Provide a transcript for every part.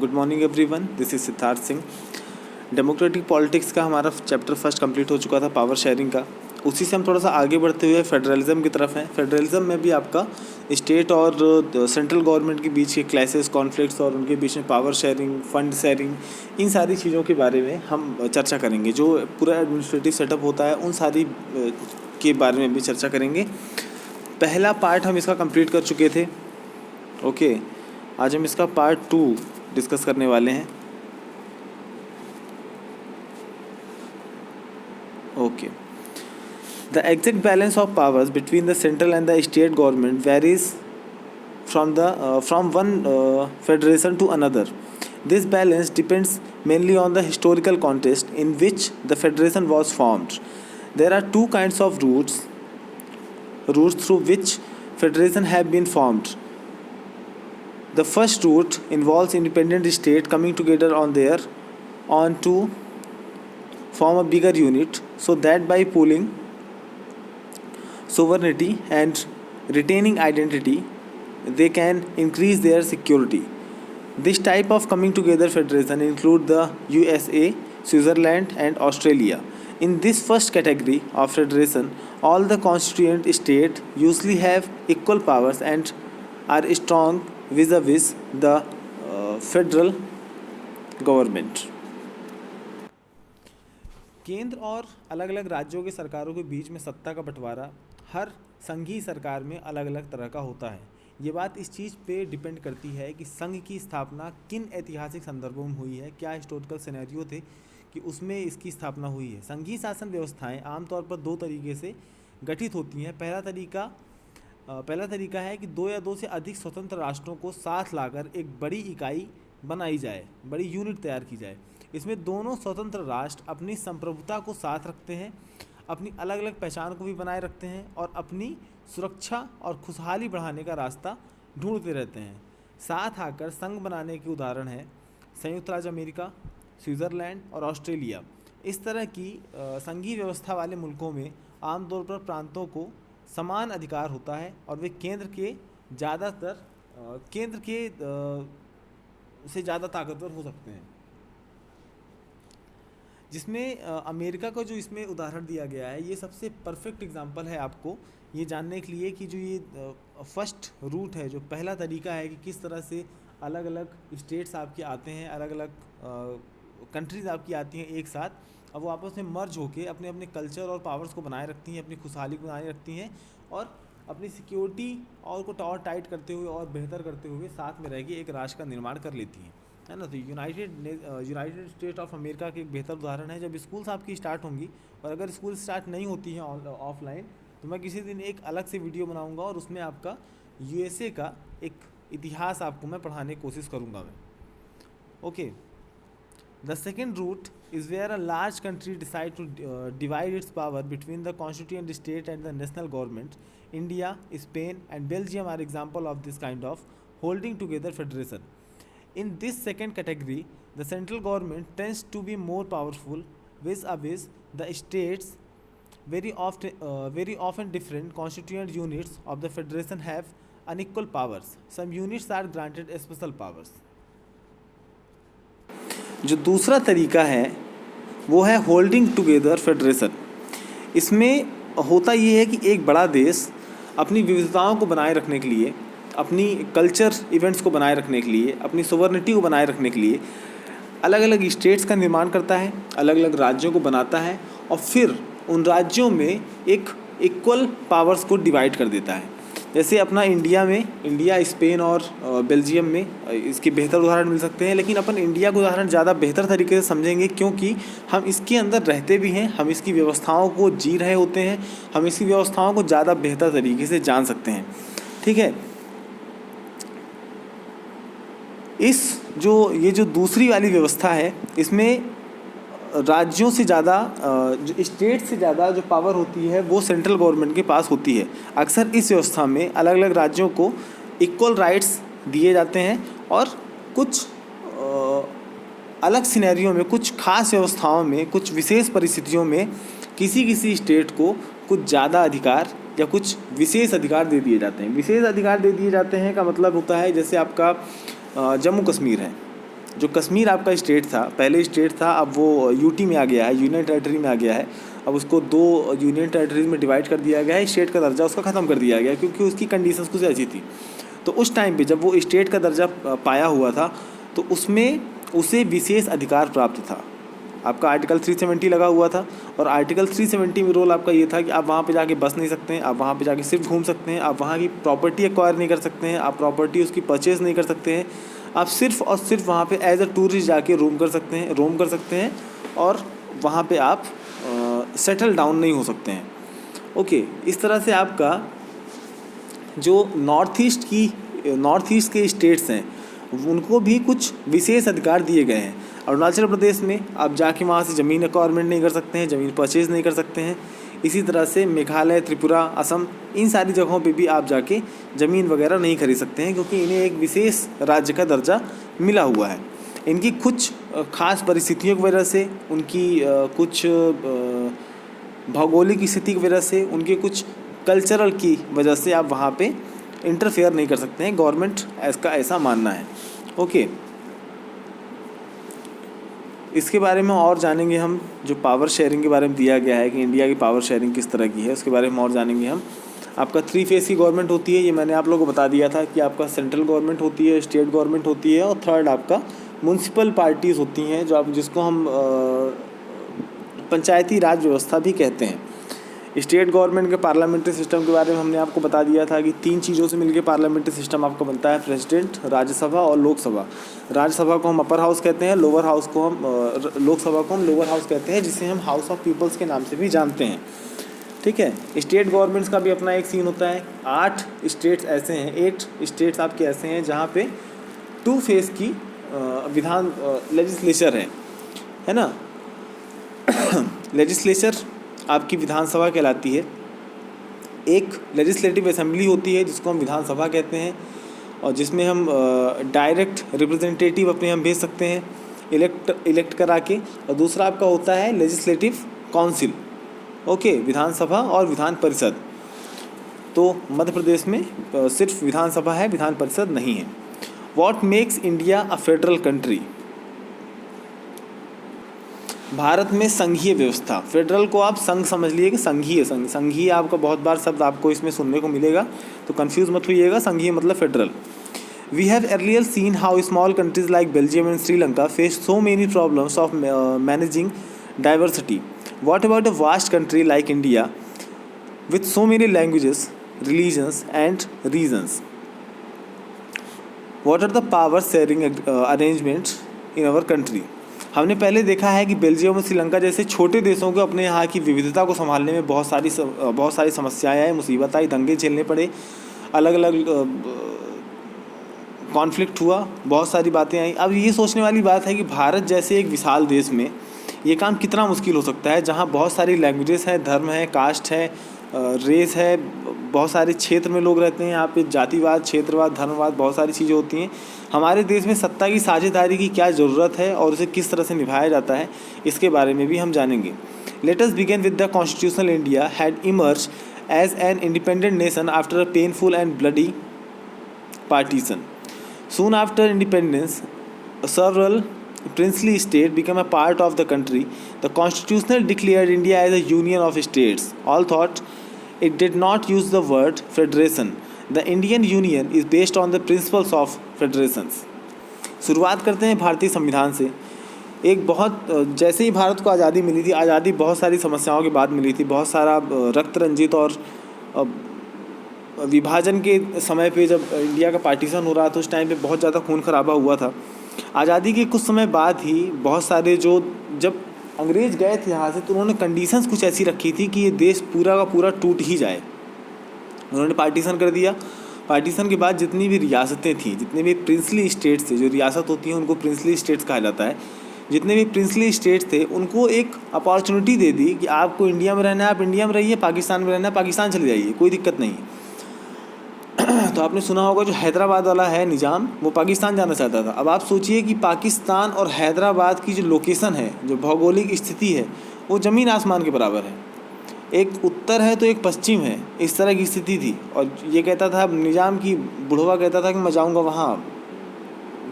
Good morning everyone, this is Siddharth Singh. Democratic politics का हमारा chapter first complete हो चुका था, पावर शेयरिंग का। उसी से हम थोड़ा सा आगे बढ़ते हुए फेडरलिज्म की तरफ हैं। फेडरलिज्म में भी आपका स्टेट और सेंट्रल गवर्नमेंट के बीच के क्लैशेस, कॉन्फ्लिक्ट्स और उनके बीच में पावर शेयरिंग, फंड शेयरिंग, इन सारी चीज़ों के बारे में हम चर्चा करेंगे। जो पूरा एडमिनिस्ट्रेटिव सेटअप होता है उन सारी के बारे में भी चर्चा करेंगे। पहला पार्ट हम इसका कंप्लीट कर चुके थे। ओके, आज हम इसका पार्ट 2 डिस्कस करने वाले हैं। Okay, the exact balance of powers between the central and the state government varies from one federation to another. This balance depends mainly on the historical context in which the federation was formed. There are two kinds of routes through which federation have been formed. The first route involves independent states coming together on to form a bigger unit, so that by pooling sovereignty and retaining identity, they can increase their security. This type of coming together federation include the USA, Switzerland, and Australia. In this first category of federation, all the constituent states usually have equal powers and are strong vis-a-vis the federal government. केंद्र और अलग अलग राज्यों के सरकारों के बीच में सत्ता का बंटवारा हर संघीय सरकार में अलग अलग तरह का होता है। ये बात इस चीज़ पे डिपेंड करती है कि संघ की स्थापना किन ऐतिहासिक संदर्भों में हुई है, क्या हिस्टोरिकल सिनेरियो थे कि उसमें इसकी स्थापना हुई है। संघीय शासन व्यवस्थाएं आमतौर पर दो तरीके से गठित होती हैं। पहला तरीका है कि दो या दो से अधिक स्वतंत्र राष्ट्रों को साथ लाकर एक बड़ी इकाई बनाई जाए, बड़ी यूनिट तैयार की जाए। इसमें दोनों स्वतंत्र राष्ट्र अपनी संप्रभुता को साथ रखते हैं, अपनी अलग अलग पहचान को भी बनाए रखते हैं और अपनी सुरक्षा और खुशहाली बढ़ाने का रास्ता ढूंढते रहते हैं। साथ आकर संघ बनाने के उदाहरण हैं संयुक्त राज्य अमेरिका, स्विट्ज़रलैंड और ऑस्ट्रेलिया। इस तरह की संघीय व्यवस्था वाले मुल्कों में आमतौर पर प्रांतों को समान अधिकार होता है और वे केंद्र से ज़्यादा ताकतवर हो सकते हैं। जिसमें अमेरिका का जो इसमें उदाहरण दिया गया है, ये सबसे परफेक्ट एग्जांपल है आपको ये जानने के लिए कि जो ये फर्स्ट रूट है, जो पहला तरीका है कि किस तरह से अलग अलग स्टेट्स आपके आते हैं, अलग अलग कंट्रीज़ आपकी आती हैं एक साथ, अब वो आपस में मर्ज होके अपने अपने कल्चर और पावर्स को बनाए रखती हैं, अपनी खुशहाली को बनाए रखती हैं और अपनी सिक्योरिटी और टाइट करते हुए और बेहतर करते हुए साथ में रह के एक राष्ट्र का निर्माण कर लेती हैं, है ना। तो यूनाइटेड स्टेट ऑफ अमेरिका की एक बेहतर उदाहरण है। जब स्कूल्स आपकी स्टार्ट होंगी और अगर स्कूल स्टार्ट नहीं होती हैं ऑफलाइन, तो मैं किसी दिन एक अलग से वीडियो बनाऊंगा और उसमें आपका यूएसए का एक इतिहास आपको मैं पढ़ाने की कोशिश करूंगा मैं। Okay, the second root is where a large country decide to divide its power between the constituent state and the national government. India, Spain and Belgium are example of this kind of holding together federation. In this second category, the central government tends to be more powerful vis-a-vis the states. Very often different constituent units of the federation have unequal powers. Some units are granted special powers. जो दूसरा तरीका है वो है holding together federation. इसमें होता ये है कि एक बड़ा देश अपनी विविधताओं को बनाए रखने के लिए, अपनी कल्चर इवेंट्स को बनाए रखने के लिए, अपनी सोवर्निटी को बनाए रखने के लिए अलग अलग स्टेट्स का निर्माण करता है, अलग अलग राज्यों को बनाता है और फिर उन राज्यों में एक इक्वल पावर्स को डिवाइड कर देता है। जैसे अपना इंडिया, स्पेन और बेल्जियम में इसके बेहतर उदाहरण मिल सकते हैं, लेकिन अपन इंडिया का उदाहरण ज़्यादा बेहतर तरीके से समझेंगे क्योंकि हम इसके अंदर रहते भी हैं, हम इसकी व्यवस्थाओं को जी रहे होते हैं, हम इसकी व्यवस्थाओं को ज़्यादा बेहतर तरीके से जान सकते हैं। ठीक है, ये जो दूसरी वाली व्यवस्था है, इसमें राज्यों से ज़्यादा स्टेट से ज़्यादा जो पावर होती है वो सेंट्रल गवर्नमेंट के पास होती है। अक्सर इस व्यवस्था में अलग अलग राज्यों को इक्वल राइट्स दिए जाते हैं और कुछ अलग सिनेरियो में, कुछ खास व्यवस्थाओं में, कुछ विशेष परिस्थितियों में किसी स्टेट को कुछ ज़्यादा अधिकार या कुछ विशेष अधिकार दे दिए जाते हैं। विशेष अधिकार दे दिए जाते हैं का मतलब होता है जैसे आपका जम्मू कश्मीर है, जो कश्मीर आपका स्टेट था, पहले स्टेट था, अब वो यूटी में आ गया है, यूनियन टेरेटरी में आ गया है। अब उसको 2 यूनियन टेरेटरीज में डिवाइड कर दिया गया है, स्टेट का दर्जा उसका ख़त्म कर दिया गया है, क्योंकि उसकी कंडीशंस कुछ ऐसी थी। तो उस टाइम पे जब वो स्टेट का दर्जा पाया हुआ था, तो उसमें उसे विशेष अधिकार प्राप्त था। आपका आर्टिकल 370 लगा हुआ था, और आर्टिकल 370 में रोल आपका ये था कि आप वहाँ पे जाके बस नहीं सकते हैं, आप वहाँ पे जाके सिर्फ घूम सकते हैं, आप वहाँ की प्रॉपर्टी एक्वायर नहीं कर सकते हैं, आप प्रॉपर्टी उसकी परचेज़ नहीं कर सकते हैं, आप सिर्फ और सिर्फ वहाँ पे एज अ टूरिस्ट जाके रोम कर सकते हैं, और वहाँ पे आप सेटल डाउन नहीं हो सकते हैं। ओके, इस तरह से आपका जो नॉर्थ ईस्ट के स्टेट्स हैं, उनको भी कुछ विशेष अधिकार दिए गए हैं। अरुणाचल प्रदेश में आप जाके वहाँ से ज़मीन एक्वायरमेंट नहीं कर सकते हैं, ज़मीन परचेज़ नहीं कर सकते हैं। इसी तरह से मेघालय, त्रिपुरा, असम, इन सारी जगहों पे भी आप जाके ज़मीन वगैरह नहीं खरीद सकते हैं, क्योंकि इन्हें एक विशेष राज्य का दर्जा मिला हुआ है। इनकी कुछ खास परिस्थितियों की वजह से, उनकी कुछ भौगोलिक स्थिति की वजह से, उनके कुछ कल्चरल की वजह से आप वहाँ पे इंटरफेयर नहीं कर सकते हैं, गवर्नमेंट का ऐसा मानना है। ओके, इसके बारे में और जानेंगे हम। जो पावर शेयरिंग के बारे में दिया गया है कि इंडिया की पावर शेयरिंग किस तरह की है, उसके बारे में और जानेंगे हम। आपका 3 फेज़ की गवर्नमेंट होती है, ये मैंने आप लोगों को बता दिया था कि आपका सेंट्रल गवर्नमेंट होती है, स्टेट गवर्नमेंट होती है, और थर्ड आपका म्यूनसिपल पार्टीज़ होती हैं, जिसको हम पंचायती राज व्यवस्था भी कहते हैं। स्टेट गवर्नमेंट के पार्लियामेंट्री सिस्टम के बारे में हमने आपको बता दिया था कि 3 चीज़ों से मिलकर पार्लियामेंट्री सिस्टम आपका बनता है: प्रेसिडेंट, राज्यसभा और लोकसभा। राज्यसभा को हम अपर हाउस कहते हैं, लोकसभा को हम लोअर हाउस कहते हैं, जिसे हम हाउस ऑफ पीपल्स के नाम से भी जानते हैं। ठीक है, स्टेट गवर्नमेंट्स का भी अपना एक सीन होता है। 8 स्टेट्स ऐसे हैं, 8 स्टेट्स आपके ऐसे हैं जहाँ पे 2 फेज़ की लेजिस्लेचर है ना। लेजिस्लेचर आपकी विधानसभा कहलाती है। एक लेजिस्लेटिव असेंबली होती है जिसको हम विधानसभा कहते हैं, और जिसमें हम डायरेक्ट रिप्रेजेंटेटिव अपने हम भेज सकते हैं इलेक्ट करा के। और दूसरा आपका होता है लेजिस्लेटिव काउंसिल। ओके, विधानसभा और विधान परिषद। तो मध्य प्रदेश में सिर्फ विधानसभा है, विधान परिषद नहीं है। What makes India a federal country? Bharat में संघीय व्यवस्था, फेडरल को आप संघ समझ लिए कि संघीय आपका बहुत बार शब्द आपको इसमें सुनने को मिलेगा, तो कंफ्यूज मत होइएगा। संघीय मतलब federal. We have earlier seen how small countries like Belgium and Sri Lanka face so many problems of managing diversity. What about a vast country like India with so many languages, religions and regions? What are the power sharing arrangements in our country? हमने पहले देखा है कि Belgium और श्रीलंका जैसे छोटे देशों को अपने यहाँ की विविधता को संभालने में बहुत सारी समस्याएं आई, मुसीबत आई, दंगे झेलने पड़े, अलग अलग कॉन्फ्लिक्ट हुआ, बहुत सारी बातें आई। अब ये सोचने वाली बात है कि भारत जैसे एक विशाल देश में ये काम कितना मुश्किल हो सकता है, जहाँ बहुत सारी लैंग्वेजेस हैं, धर्म है, कास्ट है, रेस है, बहुत सारे क्षेत्र में लोग रहते हैं। यहाँ पे जातिवाद, क्षेत्रवाद, धर्मवाद, बहुत सारी चीज़ें होती हैं। हमारे देश में सत्ता की साझेदारी की क्या ज़रूरत है और उसे किस तरह से निभाया जाता है, इसके बारे में भी हम जानेंगे। Let us begin with the constitutional India had emerge as an independent nation after a painful and bloody partition. Soon after independence, several princely states became a part of the country. The Constitution declared India as a union of states. Although it did not use the word federation, the Indian Union is based on the principles of federations. शुरुआत करते हैं भारतीय संविधान से। एक बहुत जैसे ही भारत को आज़ादी मिली थी, आज़ादी बहुत सारी समस्याओं के बाद मिली थी, बहुत सारा रक्त रंजित और विभाजन के समय पे जब इंडिया का पार्टीशन हो रहा था, उस टाइम पे बहुत ज़्यादा खून खराबा हुआ था। आज़ादी के कुछ समय बाद ही बहुत सारे जब अंग्रेज़ गए थे यहाँ से, तो उन्होंने कंडीशंस कुछ ऐसी रखी थी कि ये देश पूरा का पूरा टूट ही जाए। उन्होंने पार्टीशन कर दिया। पार्टीशन के बाद जितनी भी रियासतें थीं, जितने भी प्रिंसली स्टेट्स थे, जो रियासत होती हैं उनको प्रिंसली स्टेट्स कहा जाता है, जितने भी प्रिंसली स्टेट्स थे उनको एक अपॉर्चुनिटी दे दी कि आपको इंडिया में रहना है, आप इंडिया में रहिए, पाकिस्तान में रहना है, पाकिस्तान चले जाइए, कोई दिक्कत नहीं। तो आपने सुना होगा जो हैदराबाद वाला है निज़ाम, वो पाकिस्तान जाना चाहता था। अब आप सोचिए कि पाकिस्तान और हैदराबाद की जो लोकेशन है, जो भौगोलिक स्थिति है, वो ज़मीन आसमान के बराबर है। एक उत्तर है तो एक पश्चिम है, इस तरह की स्थिति थी। और ये कहता था निज़ाम की बुढ़वा कहता था कि मैं जाऊँगा वहाँ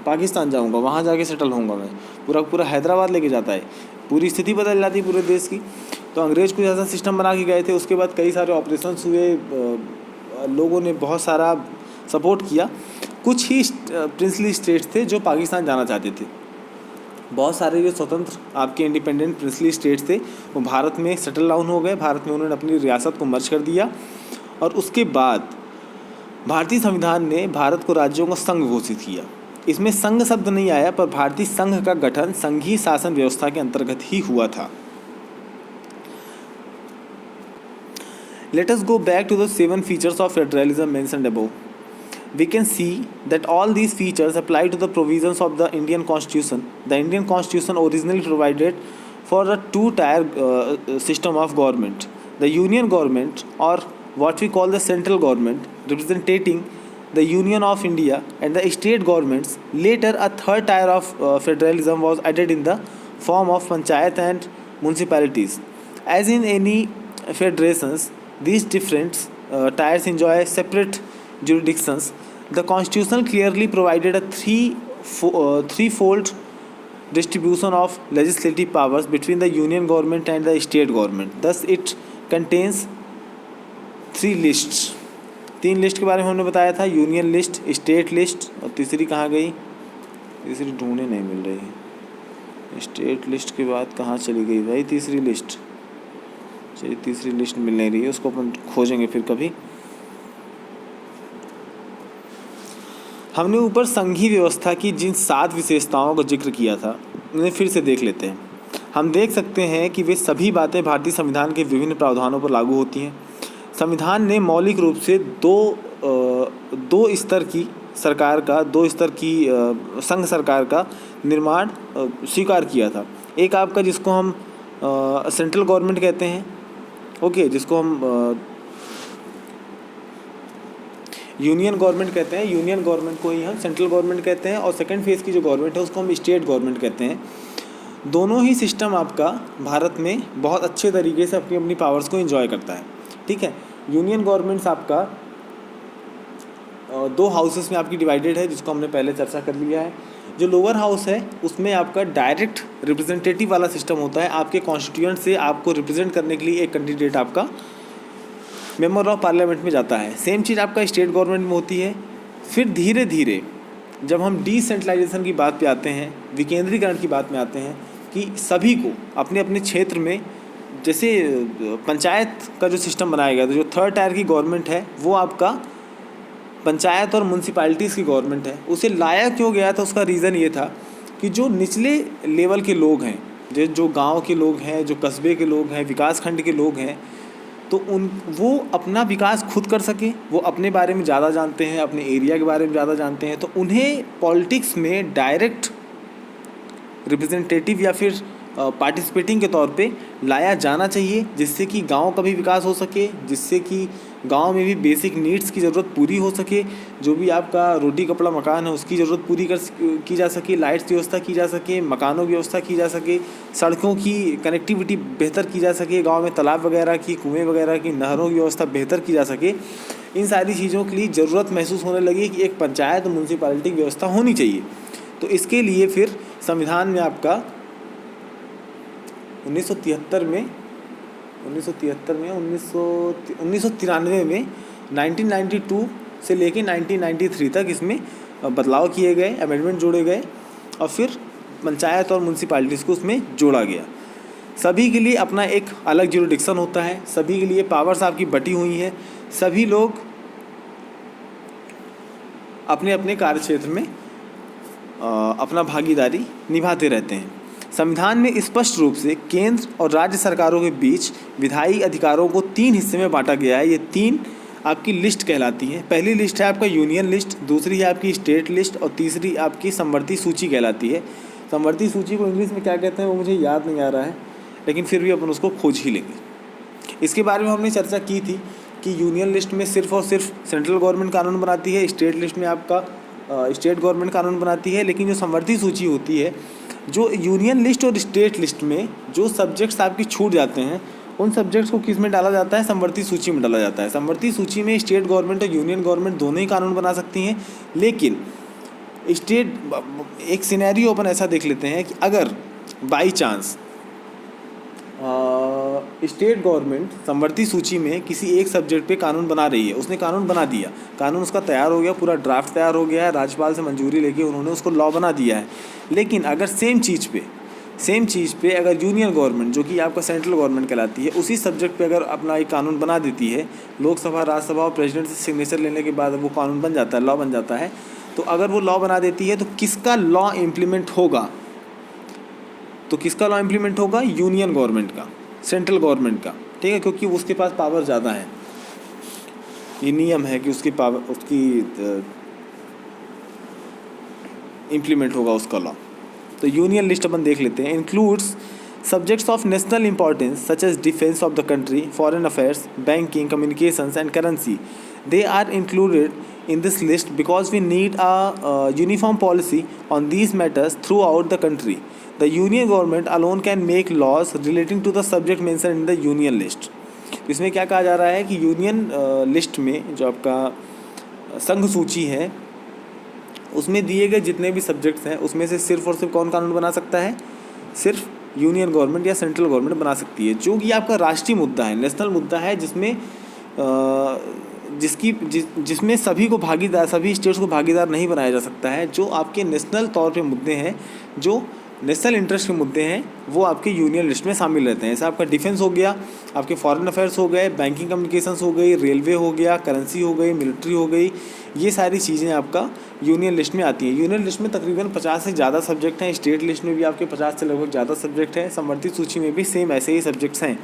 पाकिस्तान जाऊंगा, वहाँ जाके सेटल होऊंगा मैं, पूरा पूरा हैदराबाद लेके जाता है, पूरी स्थिति बदल जाती है पूरे देश की। तो अंग्रेज़ कुछ ऐसा सिस्टम बना के गए थे। उसके बाद कई सारे ऑपरेशंस हुए, लोगों ने बहुत सारा सपोर्ट किया। कुछ ही प्रिंसली स्टेट्स थे जो पाकिस्तान जाना चाहते थे। बहुत सारे जो स्वतंत्र आपके इंडिपेंडेंट प्रिंसली स्टेट्स थे वो भारत में सेटल डाउन हो गए। भारत में उन्होंने अपनी रियासत को मर्ज कर दिया और उसके बाद भारतीय संविधान ने भारत को राज्यों का संघ घोषित किया। इसमें संघ शब्द नहीं आया, पर भारतीय संघ का गठन संघीय शासन व्यवस्था के अंतर्गत ही हुआ था। Let us go back to the 7 features of federalism mentioned above. We can see that all these features apply to the provisions of the Indian Constitution. The Indian Constitution originally provided for a two-tier system of government. The Union government, or what we call the central government, representing the Union of India, and the state governments. Later, a third tier of federalism was added in the form of panchayat and municipalities. As in any federations, these different tiers enjoy separate jurisdictions. The Constitution clearly provided a threefold distribution of legislative powers between the union government and the state government. Thus, it contains 3 lists. 3 list के बारे में हमने बताया था, union list, state list, और तीसरी कहाँ गई? तीसरी ढूंढने नहीं मिल रही। स्टेट लिस्ट के बाद कहाँ चली गई भाई तीसरी लिस्ट? चलिए तीसरी लिस्ट मिल नहीं रही है, उसको अपन खोजेंगे फिर कभी। हमने ऊपर संघीय व्यवस्था की जिन 7 विशेषताओं का जिक्र किया था उन्हें फिर से देख लेते हैं। हम देख सकते हैं कि वे सभी बातें भारतीय संविधान के विभिन्न प्रावधानों पर लागू होती हैं। संविधान ने मौलिक रूप से दो स्तर की सरकार का, 2 स्तर की संघ सरकार का निर्माण स्वीकार किया था। एक आपका जिसको हम सेंट्रल गवर्नमेंट कहते हैं, ओके, जिसको हम यूनियन गवर्नमेंट कहते हैं, यूनियन गवर्नमेंट को ही हम सेंट्रल गवर्नमेंट कहते हैं, और सेकंड फेज़ की जो गवर्नमेंट है उसको हम स्टेट गवर्नमेंट कहते हैं। दोनों ही सिस्टम आपका भारत में बहुत अच्छे तरीके से अपनी अपनी पावर्स को एंजॉय करता है, ठीक है। यूनियन गवर्नमेंट्स आपका 2 हाउसेस में आपकी डिवाइडेड है, जिसको हमने पहले चर्चा कर लिया है। जो लोअर हाउस है उसमें आपका डायरेक्ट रिप्रेजेंटेटिव वाला सिस्टम होता है। आपके कॉन्स्टिट्यूएंट से आपको रिप्रेजेंट करने के लिए एक कैंडिडेट आपका मेंबर ऑफ पार्लियामेंट में जाता है। सेम चीज़ आपका स्टेट गवर्नमेंट में होती है। फिर धीरे धीरे जब हम डिसेंट्रलाइजेशन की बात पे आते हैं, विकेंद्रीकरण की बात में आते हैं, कि सभी को अपने अपने क्षेत्र में, जैसे पंचायत का जो सिस्टम बनाया गया था, जो थर्ड टायर की गवर्नमेंट है वो आपका पंचायत और म्यूनसिपैलिटीज़ की गवर्नमेंट है। उसे लाया क्यों गया था? उसका रीज़न ये था कि जो निचले लेवल के लोग हैं, जो गांव के लोग हैं, जो कस्बे के लोग हैं, विकास खंड के लोग हैं, तो वो अपना विकास खुद कर सके, वो अपने बारे में ज़्यादा जानते हैं, अपने एरिया के बारे में ज़्यादा जानते हैं, तो उन्हें पॉलिटिक्स में डायरेक्ट रिप्रेजेंटेटिव या फिर पार्टिसिपेटिंग के तौर पे लाया जाना चाहिए, जिससे कि गांव का भी विकास हो सके, जिससे कि गांव में भी बेसिक नीड्स की ज़रूरत पूरी हो सके, जो भी आपका रोटी कपड़ा मकान है उसकी ज़रूरत पूरी की जा सके, लाइट्स की व्यवस्था की जा सके, मकानों की व्यवस्था की जा सके, सड़कों की कनेक्टिविटी बेहतर की जा सके, गांव में तालाब वगैरह की, कुएं वगैरह की, नहरों की व्यवस्था बेहतर की जा सके। इन सारी चीज़ों के लिए ज़रूरत महसूस होने लगी कि एक पंचायत म्यूनसिपैलिटी की व्यवस्था होनी चाहिए। तो इसके लिए फिर संविधान में आपका 1993 में 1992 से लेके 1993 तक इसमें बदलाव किए गए, अमेंडमेंट जोड़े गए, और फिर पंचायत और म्यूनसिपैलिटीज़ को उसमें जोड़ा गया। सभी के लिए अपना एक अलग ज्यूरिडिक्शन होता है, सभी के लिए पावर्स आपकी बटी हुई हैं, सभी लोग अपने अपने कार्यक्षेत्र में अपना भागीदारी निभाते रहते हैं। संविधान में स्पष्ट रूप से केंद्र और राज्य सरकारों के बीच विधायी अधिकारों को 3 हिस्से में बांटा गया है। ये 3 आपकी लिस्ट कहलाती हैं। पहली लिस्ट है आपका यूनियन लिस्ट, दूसरी है आपकी स्टेट लिस्ट, और तीसरी आपकी समवर्ती सूची कहलाती है। समवर्ती सूची को इंग्लिश में क्या कहते हैं वो मुझे याद नहीं आ रहा है, लेकिन फिर भी अपन उसको खोज ही लेंगे। इसके बारे में हमने चर्चा की थी कि यूनियन लिस्ट में सिर्फ और सिर्फ सेंट्रल गवर्नमेंट कानून बनाती है, स्टेट लिस्ट में आपका स्टेट गवर्नमेंट कानून बनाती है। लेकिन जो समवर्ती सूची होती है, जो यूनियन लिस्ट और स्टेट लिस्ट में जो सब्जेक्ट्स आपकी छूट जाते हैं, उन सब्जेक्ट्स को किस में डाला जाता है? समवर्ती सूची में डाला जाता है। समवर्ती सूची में स्टेट गवर्नमेंट और यूनियन गवर्नमेंट दोनों ही कानून बना सकती हैं, लेकिन स्टेट एक सिनेरियो अपन ऐसा देख लेते हैं कि अगर बाई चांस स्टेट गवर्नमेंट समवर्ती सूची में किसी एक सब्जेक्ट पे कानून बना रही है, उसने कानून बना दिया, कानून उसका तैयार हो गया, पूरा ड्राफ्ट तैयार हो गया है, राज्यपाल से मंजूरी लेके उन्होंने उसको लॉ बना दिया है। लेकिन अगर सेम चीज़ पे अगर यूनियन गवर्नमेंट, जो कि आपका सेंट्रल गवर्नमेंट कहलाती है, उसी सब्जेक्ट पे अगर अपना एक कानून बना देती है, लोकसभा, राज्यसभा और प्रेसिडेंट से सिग्नेचर लेने के बाद वो कानून बन जाता है, लॉ बन जाता है, तो अगर वो लॉ बना देती है तो किसका लॉ इम्प्लीमेंट होगा? तो किसका लॉ इम्प्लीमेंट होगा? यूनियन गवर्नमेंट का, सेंट्रल गवर्नमेंट का, ठीक है, क्योंकि उसके पास पावर ज़्यादा है। ये नियम है कि उसकी पावर, उसकी इम्प्लीमेंट होगा उसका लॉ। तो यूनियन लिस्ट अपन देख लेते हैं। Includes subjects of national importance such as defence of the country, foreign affairs, banking, communications and currency. They are included in this list because we need a uniform policy on these matters throughout the country. The union government alone can make laws relating to the subject mentioned in the union list. इसमें क्या कहा जा रहा है कि union list में जो आपका संघ सूची है, उसमें दिए गए जितने भी सब्जेक्ट्स हैं उसमें से सिर्फ और सिर्फ कौन कानून बना सकता है? सिर्फ यूनियन गवर्नमेंट या सेंट्रल गवर्नमेंट बना सकती है, जो कि आपका राष्ट्रीय मुद्दा है, नेशनल मुद्दा है, जिसमें सभी को भागीदार, सभी स्टेट्स को भागीदार नहीं बनाया जा सकता है। जो आपके नेशनल तौर पे मुद्दे हैं, जो नेशनल इंटरेस्ट के मुद्दे हैं, वो आपके यूनियन लिस्ट में शामिल रहते हैं। जैसे आपका डिफेंस हो गया, आपके फॉरेन अफेयर्स हो गए, बैंकिंग कम्युनिकेशंस हो गई, रेलवे हो गया, करेंसी हो गई, मिलिट्री हो गई, ये सारी चीज़ें आपका यूनियन लिस्ट में आती हैं। यूनियन लिस्ट में तकरीबन 50 से ज़्यादा सब्जेक्ट हैं। स्टेट लिस्ट में भी आपके 50 से लगभग ज़्यादा सब्जेक्ट हैं। समवर्ती सूची में भी सेम ऐसे ही सब्जेक्ट्स हैं,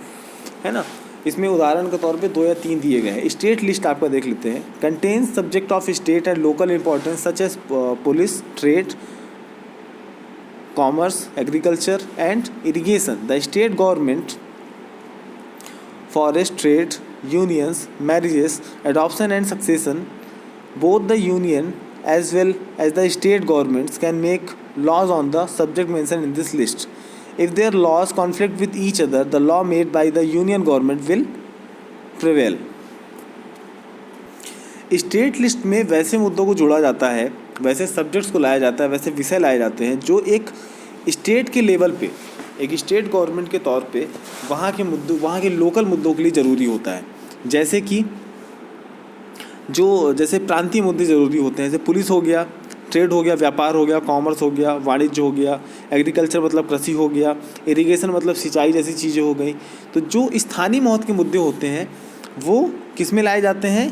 है ना। इसमें उदाहरण के तौर पे 2 या 3 दिए गए हैं। स्टेट लिस्ट आपका देख लेते हैं। Contains subject of state and local importance such as police, trade, commerce, agriculture and irrigation. The state government, forest, trade, unions, marriages, adoption and succession, both the union as well as the state governments can make laws on the subject mentioned in this list. If their laws conflict with each other, the law made by the union government will prevail. State list में वैसे मुद्दों को जोड़ा जाता है, वैसे subjects को लाया जाता है, वैसे विषय लाए जाते हैं जो एक स्टेट के लेवल पे, एक स्टेट गवर्नमेंट के तौर पे वहाँ के मुद्दों, वहाँ के लोकल मुद्दों के लिए ज़रूरी होता है। जैसे कि जैसे प्रांतीय मुद्दे ज़रूरी होते हैं, जैसे पुलिस हो गया, ट्रेड हो गया, व्यापार हो गया, कॉमर्स हो गया, वाणिज्य हो गया, एग्रीकल्चर मतलब कृषि हो गया, इरिगेशन मतलब सिंचाई जैसी चीज़ें हो गई। तो जो स्थानीय महत्व के मुद्दे होते हैं वो किस में लाए जाते हैं?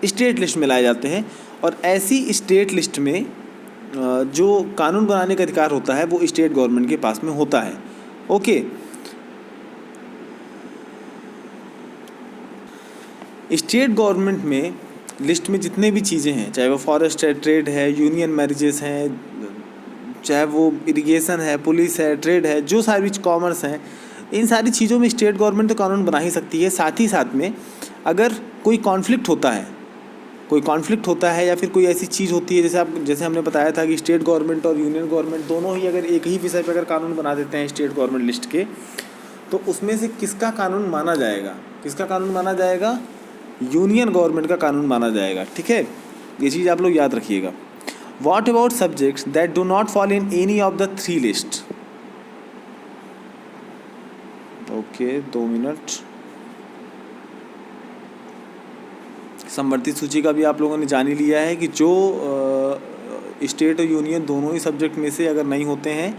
स्टेट लिस्ट में लाए जाते हैं। और ऐसी स्टेट लिस्ट में जो कानून बनाने का अधिकार होता है वो स्टेट गवर्नमेंट के पास में होता है। ओके, स्टेट गवर्नमेंट में लिस्ट में जितने भी चीज़ें हैं, चाहे वो फॉरेस्ट है, ट्रेड है, यूनियन मैरिजेस हैं, चाहे वो इरिगेशन है, पुलिस है, ट्रेड है, जो सारी कॉमर्स हैं, इन सारी चीज़ों में स्टेट गवर्नमेंट तो कानून बना ही सकती है। साथ ही साथ में अगर कोई कॉन्फ्लिक्ट होता है या फिर कोई ऐसी चीज़ होती है, जैसे हमने बताया था कि स्टेट गवर्नमेंट और यूनियन गवर्नमेंट दोनों ही अगर एक ही विषय पर अगर कानून बना देते हैं स्टेट गवर्नमेंट लिस्ट के, तो उसमें से किसका कानून माना जाएगा? यूनियन गवर्नमेंट का कानून माना जाएगा। ठीक है, ये चीज़ आप लोग याद रखिएगा। What about subjects that do not fall in any of the 3 list? Okay, 2 minute. समवर्ती सूची का भी आप लोगों ने जान ही लिया है कि जो स्टेट और यूनियन दोनों ही सब्जेक्ट में से अगर नहीं होते हैं,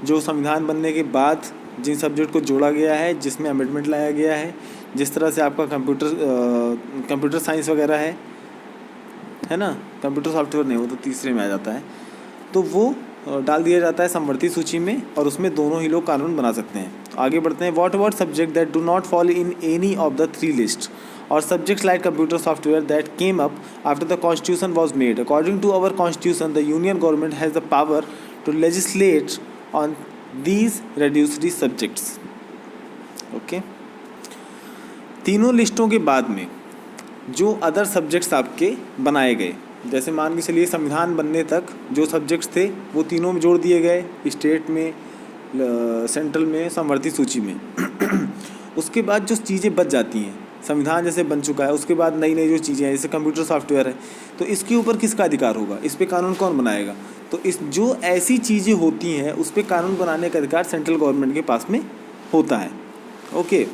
जो संविधान बनने के बाद जिन सब्जेक्ट को जोड़ा गया है, जिसमें अमेंडमेंट लाया गया है, जिस तरह से आपका कंप्यूटर साइंस वगैरह है ना, कंप्यूटर सॉफ्टवेयर नहीं, वो तो तीसरे में आ जाता है, तो वो डाल दिया जाता है समवर्ती सूची में और उसमें दोनों ही लोग कानून बना सकते हैं। आगे बढ़ते हैं। What about subject that do not fall in any of the 3 list और subjects like computer software that came up after the constitution was made? According to our constitution the union government has the power to legislate on these reduced subjects. Okay, तीनों लिस्टों के बाद में जो other subjects आपके बनाए गए, जैसे मान के चलिए संविधान बनने तक जो सब्जेक्ट्स थे वो तीनों में जोड़ दिए गए, स्टेट में, सेंट्रल में, समवर्ती सूची में। उसके बाद जो चीज़ें बच जाती हैं, संविधान जैसे बन चुका है, उसके बाद नई नई जो चीज़ें हैं जैसे कंप्यूटर सॉफ्टवेयर है, तो इसके ऊपर किसका अधिकार होगा? इस पे कानून कौन बनाएगा? तो इस जो ऐसी चीज़ें होती हैं उस पर कानून बनाने का अधिकार सेंट्रल गवर्नमेंट के पास में होता है। ओके।